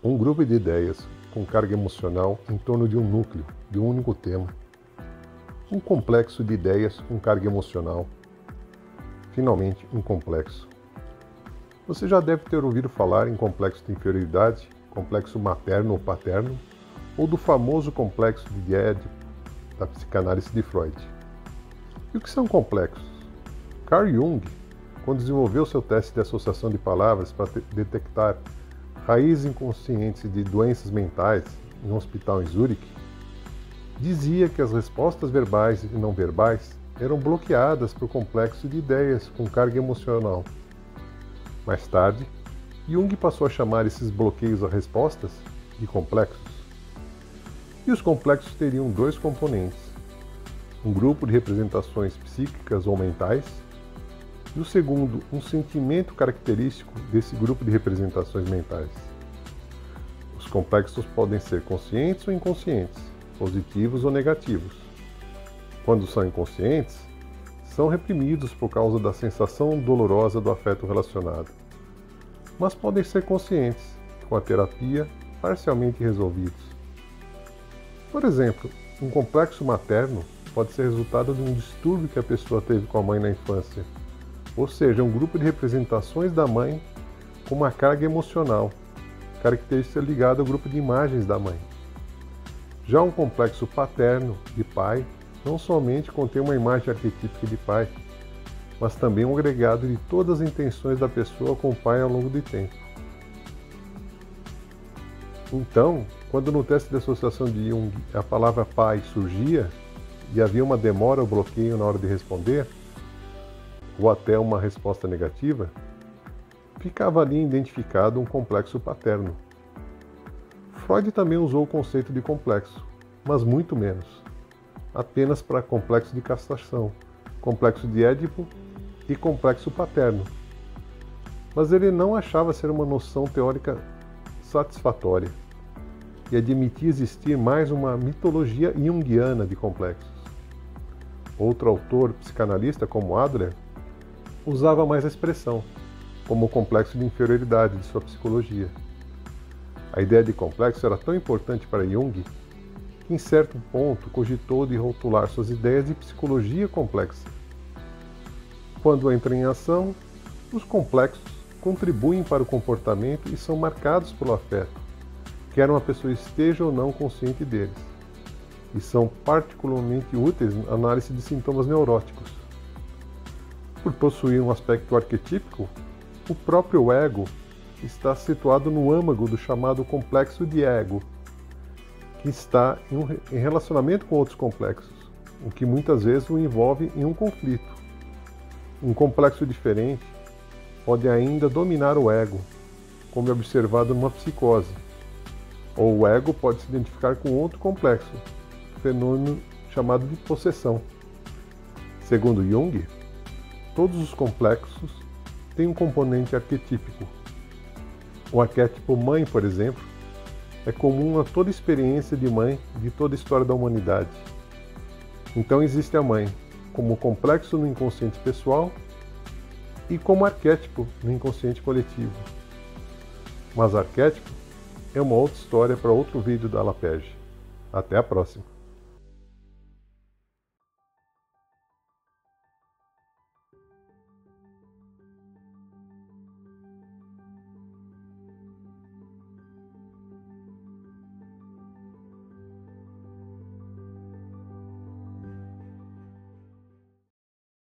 Um grupo de ideias com carga emocional em torno de um núcleo, de um único tema. Um complexo de ideias com carga emocional. Finalmente, um complexo. Você já deve ter ouvido falar em complexo de inferioridade, complexo materno ou paterno, ou do famoso complexo de Édipo, da psicanálise de Freud. E o que são complexos? Carl Jung, quando desenvolveu seu teste de associação de palavras para detectar raízes inconscientes de doenças mentais em um hospital em Zurique, dizia que as respostas verbais e não verbais eram bloqueadas por complexo de ideias com carga emocional. Mais tarde, Jung passou a chamar esses bloqueios a respostas de complexos. E os complexos teriam dois componentes: um grupo de representações psíquicas ou mentais, e o segundo, um sentimento característico desse grupo de representações mentais. Os complexos podem ser conscientes ou inconscientes, positivos ou negativos. Quando são inconscientes, são reprimidos por causa da sensação dolorosa do afeto relacionado, mas podem ser conscientes, com a terapia, parcialmente resolvidos. Por exemplo, um complexo materno pode ser resultado de um distúrbio que a pessoa teve com a mãe na infância, ou seja, um grupo de representações da mãe com uma carga emocional, característica ligada ao grupo de imagens da mãe. Já um complexo paterno, de pai, não somente contém uma imagem arquetípica de pai, mas também um agregado de todas as intenções da pessoa com o pai ao longo do tempo. Então, quando no teste de associação de Jung a palavra pai surgia e havia uma demora ou bloqueio na hora de responder, ou até uma resposta negativa, ficava ali identificado um complexo paterno. Freud também usou o conceito de complexo, mas muito menos, apenas para complexo de castração, complexo de Édipo e complexo paterno. Mas ele não achava ser uma noção teórica satisfatória e admitia existir mais uma mitologia junguiana de complexos. Outro autor psicanalista, como Adler, usava mais a expressão, como o complexo de inferioridade de sua psicologia. A ideia de complexo era tão importante para Jung que, em certo ponto, cogitou de rotular suas ideias de psicologia complexa. Quando entra em ação, os complexos contribuem para o comportamento e são marcados pelo afeto, quer uma pessoa esteja ou não consciente deles, e são particularmente úteis na análise de sintomas neuróticos. Por possuir um aspecto arquetípico, o próprio ego está situado no âmago do chamado complexo de ego, que está em relacionamento com outros complexos, o que muitas vezes o envolve em um conflito. Um complexo diferente pode ainda dominar o ego, como é observado numa psicose, ou o ego pode se identificar com outro complexo, fenômeno chamado de possessão. Segundo Jung, todos os complexos têm um componente arquetípico. O arquétipo mãe, por exemplo, é comum a toda experiência de mãe de toda a história da humanidade. Então existe a mãe como complexo no inconsciente pessoal e como arquétipo no inconsciente coletivo. Mas arquétipo é uma outra história para outro vídeo da Lapege. Até a próxima!